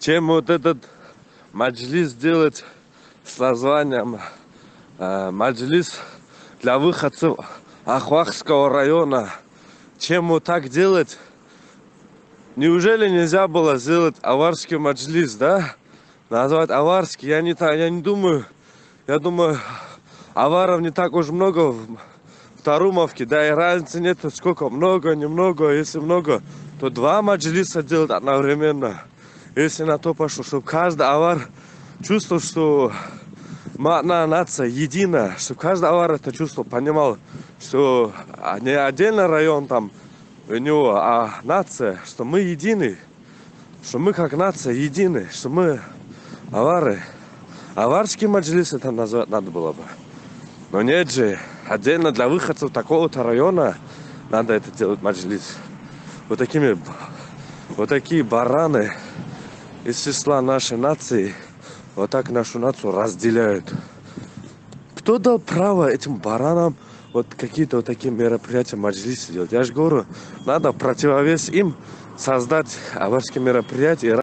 чем вот этот маджлис делать с названием маджлис для выходцев Ахвахского района. Чем вот так делать? Неужели нельзя было сделать аварский маджлис, да? Назвать аварский? Я не думаю. Я думаю, аваров не так уж много в Тарумовке, да и разницы нет, сколько, много, немного. Если много, то 2 маджлиса делать одновременно. Если на то пошло, чтобы каждый авар чувствовал, что одна нация едина, чтобы каждый авар это чувствовал, понимал, что не отдельный район там у него, а нация, что мы едины, что мы как нация едины, что мы авары. Аварский маджлис это назвать надо было бы. Но нет же, отдельно для выходцев такого-то района надо это делать маджлис. Вот такие бараны из числа нашей нации вот так нашу нацию разделяют. Кто дал право этим баранам вот какие-то вот такие мероприятия маджлисы делать? Я же говорю, надо противовес им создать аварские мероприятия.